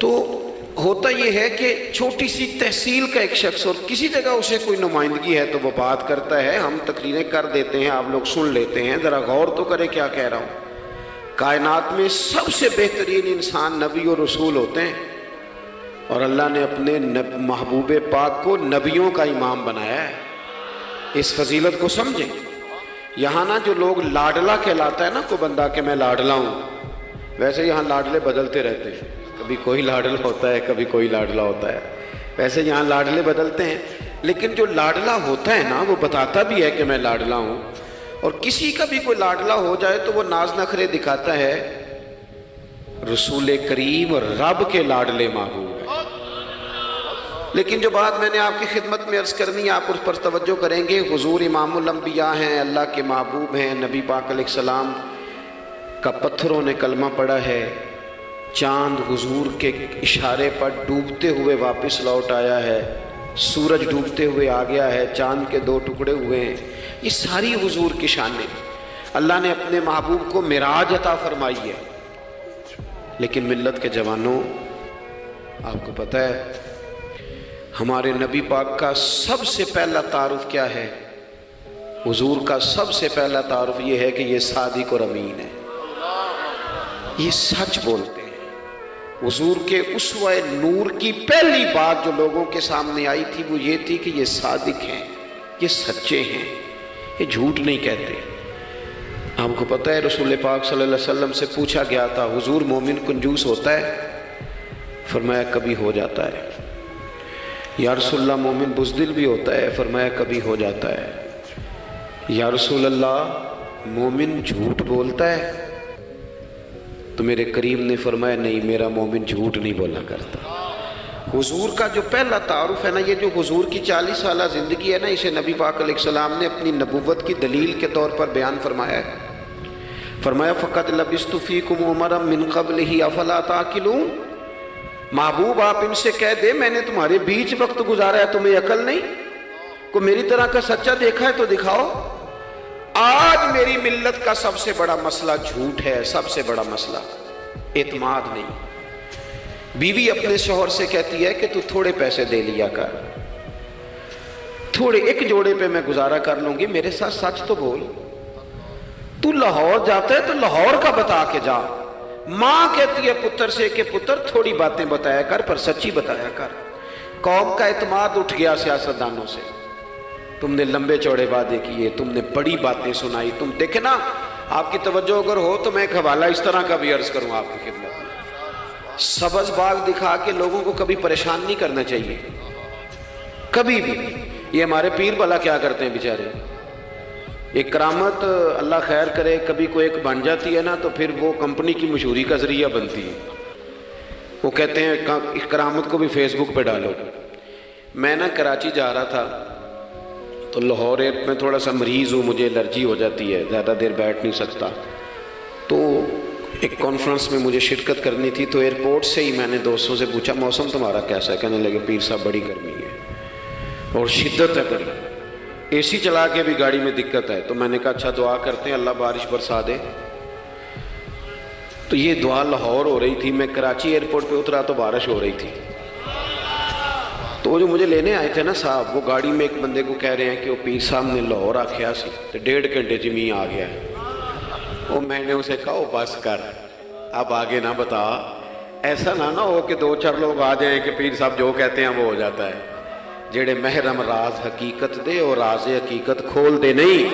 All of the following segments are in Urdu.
تو ہوتا یہ ہے کہ چھوٹی سی تحصیل کا ایک شخص اور کسی جگہ اسے کوئی نمائندگی ہے تو وہ بات کرتا ہے، ہم تقریریں کر دیتے ہیں، آپ لوگ سن لیتے ہیں، ذرا غور تو کریں کیا کہہ رہا ہوں۔ کائنات میں سب سے بہترین انسان نبی اور رسول ہوتے ہیں، اور اللہ نے اپنے محبوب پاک کو نبیوں کا امام بنایا ہے۔ اس فضیلت کو سمجھیں۔ یہاں نا جو لوگ لاڈلا کہلاتا ہے نا کوئی بندہ کہ میں لاڈلا ہوں، ویسے یہاں لاڈلے بدلتے رہتے ہیں، کبھی کوئی لاڈلا ہوتا ہے کبھی کوئی لاڈلا ہوتا ہے، ویسے یہاں لاڈلے بدلتے ہیں، لیکن جو لاڈلا ہوتا ہے نا وہ بتاتا بھی ہے کہ میں لاڈلا ہوں، اور کسی کا بھی کوئی لاڈلا ہو جائے تو وہ ناز نخرے دکھاتا ہے۔ رسول کریم اور رب کے لاڈلے محبوب ہیں۔ لیکن جو بات میں نے آپ کی خدمت میں عرض کرنی ہے آپ اس پر توجہ کریں گے۔ حضور امام الانبیاء ہیں، اللہ کے محبوب ہیں، نبی پاک علیہ السلام کا پتھروں نے کلمہ پڑھا ہے، چاند حضور کے اشارے پر ڈوبتے ہوئے واپس لوٹ آیا ہے، سورج ڈوبتے ہوئے آ گیا ہے، چاند کے 2 ٹکڑے ہوئے ہیں، یہ ساری حضور کی شانیں۔ اللہ نے اپنے محبوب کو معراج عطا فرمائی ہے۔ لیکن ملت کے جوانوں، آپ کو پتہ ہے ہمارے نبی پاک کا سب سے پہلا تعارف کیا ہے؟ حضور کا سب سے پہلا تعارف یہ ہے کہ یہ صادق اور امین ہے، یہ سچ بولتے ہیں۔ حضور کے اسوہ نور کی پہلی بات جو لوگوں کے سامنے آئی تھی وہ یہ تھی کہ یہ صادق ہیں، یہ سچے ہیں، یہ جھوٹ نہیں کہتے۔ آپ کو پتہ ہے رسول پاک صلی اللہ علیہ وسلم سے پوچھا گیا تھا حضور مومن کنجوس ہوتا ہے؟ فرمایا کبھی ہو جاتا ہے۔ یا رسول اللہ مومن بزدل بھی ہوتا ہے؟ فرمایا کبھی ہو جاتا ہے۔ یا رسول اللہ مومن جھوٹ بولتا ہے؟ تو میرے کریم نے فرمایا نہیں، میرا مومن جھوٹ نہیں بولا کرتا۔ حضور کا جو پہلا تعارف ہے نا، یہ جو حضور کی 40 سالہ زندگی ہے نا، اسے نبی پاک علیہ السلام نے اپنی نبوت کی دلیل کے طور پر بیان فرمایا ہے۔ فرمایا فَقَدْ لَبِثْتُ فِيكُمْ عُمَرًا مِّن قَبْلِهِ أَفَلَا تَعْقِلُونَ۔ محبوب آپ ان سے کہہ دے میں نے تمہارے بیچ وقت گزارا ہے، تمہیں عقل نہیں؟ کوئی میری طرح کا سچا دیکھا ہے تو دکھاؤ۔ آج میری ملت کا سب سے بڑا مسئلہ جھوٹ ہے، سب سے بڑا مسئلہ اعتماد نہیں۔ بیوی اپنے شوہر سے کہتی ہے کہ تو تھوڑے پیسے دے لیا کر، تھوڑے ایک جوڑے پہ میں گزارا کر لوں گی، میرے ساتھ سچ تو بول۔ تو لاہور جاتا ہے تو لاہور کا بتا کے جا۔ ماں کہتی ہے پتر سے کہ پتر تھوڑی باتیں بتایا کر پر سچی بتایا کر۔ قوم کا اعتماد اٹھ گیا سیاستدانوں سے، تم نے لمبے چوڑے وعدے کیے، تم نے بڑی باتیں سنائی۔ تم دیکھیں نا، آپ کی توجہ اگر ہو تو میں ایک حوالہ اس طرح کا بھی عرض کروں آپ کی خدمت میں۔ سبز باغ دکھا کے لوگوں کو کبھی پریشان نہیں کرنا چاہیے، کبھی بھی۔ یہ ہمارے پیر بھلا کیا کرتے ہیں بیچارے، ایک کرامت اللہ خیر کرے کبھی کوئی ایک بن جاتی ہے نا تو پھر وہ کمپنی کی مشہوری کا ذریعہ بنتی ہے۔ وہ کہتے ہیں اس کرامت کو بھی فیس بک پہ ڈالو۔ میں نا کراچی جا رہا تھا تو لاہور میں تھوڑا سا مریض ہوں، مجھے الرجی ہو جاتی ہے، زیادہ دیر بیٹھ نہیں سکتا، تو ایک کانفرنس میں مجھے شرکت کرنی تھی۔ تو ایئرپورٹ سے ہی میں نے دوستوں سے پوچھا موسم تمہارا کیسا ہے؟ کہنے لگے پیر صاحب بڑی گرمی ہے اور شدت ہے بڑی، اے سی چلا کے بھی گاڑی میں دقت ہے۔ تو میں نے کہا اچھا دعا کرتے ہیں اللہ بارش برسا دے۔ تو یہ دعا لاہور ہو رہی تھی، میں کراچی ایئرپورٹ پہ اترا تو بارش ہو رہی تھی۔ تو وہ جو مجھے لینے آئے تھے نا صاحب، وہ گاڑی میں ایک بندے کو کہہ رہے ہیں کہ وہ پیر صاحب نے لاہور آکھیا سی تو 1.5 گھنٹے جمی آ گیا ہے۔ وہ میں نے اسے کہا وہ بس کر، اب آگے نہ بتا، ایسا نہ ہو کہ 2-4 لوگ آ جائیں کہ پیر صاحب جو کہتے ہیں وہ ہو جاتا ہے۔ جیڑے محرم راز حقیقت دے اور راز حقیقت کھول دے نہیں،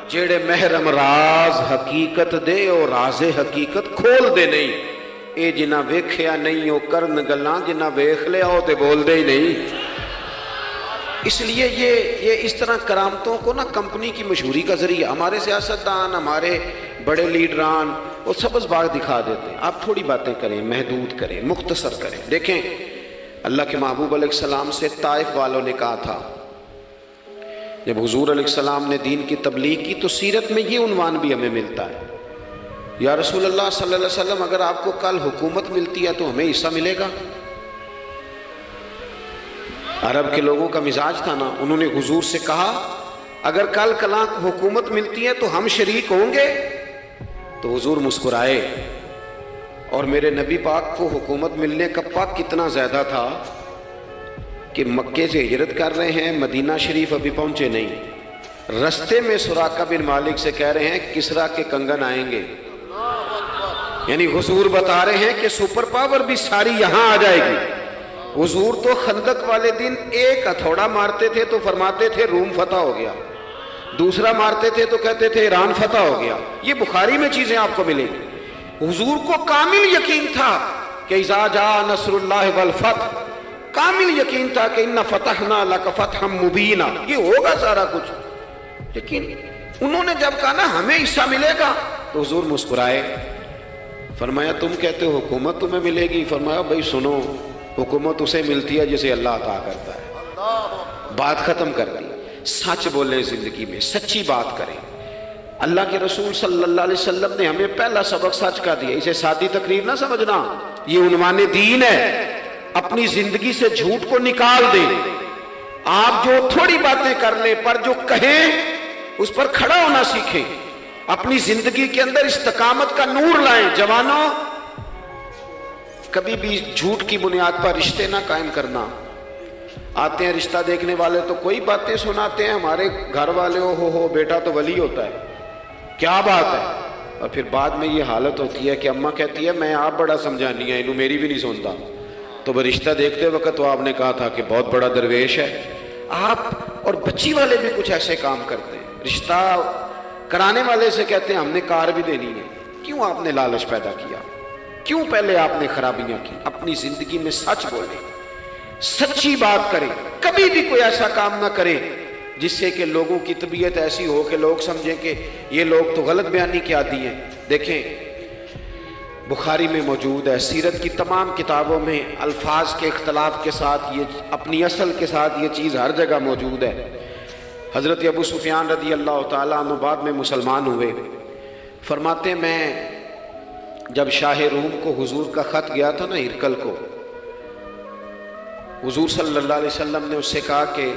جیڑے محرم راز حقیقت دے اور راز حقیقت کھول دے نہیں، اے جنہ ویکھیا نہیں او کرن گلاں، جنہ ویکھ لیا او تے بول دے ہی نہیں۔ اس لیے یہ اس طرح کرامتوں کو نا کمپنی کی مشہوری کا ذریعہ، ہمارے سیاستدان، ہمارے بڑے لیڈران وہ سبز باغ دکھا دیتے ہیں۔ آپ تھوڑی باتیں کریں، محدود کریں، مختصر کریں۔ دیکھیں اللہ کے محبوب علیہ السلام سے طائف والوں نے کہا تھا، جب حضور علیہ السلام نے دین کی تبلیغ کی تو سیرت میں یہ عنوان بھی ہمیں ملتا ہے، یا رسول اللہ صلی اللہ علیہ وسلم اگر آپ کو کل حکومت ملتی ہے تو ہمیں حصہ ملے گا؟ عرب کے لوگوں کا مزاج تھا نا، انہوں نے حضور سے کہا اگر کل کلاں حکومت ملتی ہے تو ہم شریک ہوں گے؟ تو حضور مسکرائے اور میرے نبی پاک کو حکومت ملنے کا پاک کتنا زیادہ تھا کہ مکے سے ہجرت کر رہے ہیں، مدینہ شریف ابھی پہنچے نہیں، رستے میں سراقہ بن مالک سے کہہ رہے ہیں کسرا کے کنگن آئیں گے، یعنی حضور بتا رہے ہیں کہ سپر پاور بھی ساری یہاں آ جائے گی۔ حضور تو خندق والے دن ایک ہتھوڑا مارتے تھے تو فرماتے تھے روم فتح ہو گیا، دوسرا مارتے تھے تو کہتے تھے ایران فتح ہو گیا۔ یہ بخاری میں چیزیں آپ کو ملیں گی۔ حضور کو کامل یقین تھا کہ اذا جاء نصر اللہ والفتح، کامل یقین تھا کہ ان فتحنا لک فتحا مبینا، یہ ہوگا سارا کچھ۔ لیکن انہوں نے جب کہا نا ہمیں حصہ ملے گا تو حضور مسکرائے، فرمایا تم کہتے ہو حکومت تمہیں ملے گی، فرمایا بھائی سنو، حکومت اسے ملتی ہے جسے اللہ عطا کرتا ہے۔ بات ختم کر دی۔ سچ بولیں زندگی میں، سچی بات کریں۔ اللہ کے رسول صلی اللہ علیہ وسلم نے ہمیں پہلا سبق سچ کا دیا، اسے سادی تقریر نہ سمجھنا، یہ عنوان دین ہے۔ اپنی زندگی سے جھوٹ کو نکال دیں۔ آپ جو تھوڑی باتیں کر لیں پر جو کہیں اس پر کھڑا ہونا سیکھیں، اپنی زندگی کے اندر استقامت کا نور لائیں۔ جوانوں، کبھی بھی جھوٹ کی بنیاد پر رشتے نہ قائم کرنا۔ آتے ہیں رشتہ دیکھنے والے تو کوئی باتیں سناتے ہیں، ہمارے گھر والے ہو بیٹا تو ولی ہوتا ہے، کیا بات ہے، اور پھر بعد میں یہ حالت ہوتی ہے کہ اماں کہتی ہے میں آپ بڑا سمجھانی ہے، انہوں میری بھی نہیں سنتا، تو وہ رشتہ دیکھتے وقت تو آپ نے کہا تھا کہ بہت بڑا درویش ہے۔ آپ اور بچی والے بھی کچھ ایسے کام کرتے ہیں، رشتہ کرانے والے سے کہتے ہیں ہم نے کار بھی دینی ہے۔ کیوں آپ نے لالچ پیدا کیا؟ کیوں پہلے آپ نے خرابیاں کی؟ اپنی زندگی میں سچ بولیں، سچی بات کریں، کبھی بھی کوئی ایسا کام نہ کریں جس سے کہ لوگوں کی طبیعت ایسی ہو کہ لوگ سمجھیں کہ یہ لوگ تو غلط بیانی کے عادی ہیں۔ دیکھیں بخاری میں موجود ہے، سیرت کی تمام کتابوں میں الفاظ کے اختلاف کے ساتھ یہ اپنی اصل کے ساتھ یہ چیز ہر جگہ موجود ہے۔ حضرت ابو سفیان رضی اللہ تعالیٰ عنہ بعد میں مسلمان ہوئے، فرماتے ہیں میں جب شاہ روم کو حضور کا خط گیا تھا نا ہرقل کو، حضور صلی اللہ علیہ وسلم نے اس سے کہا کہ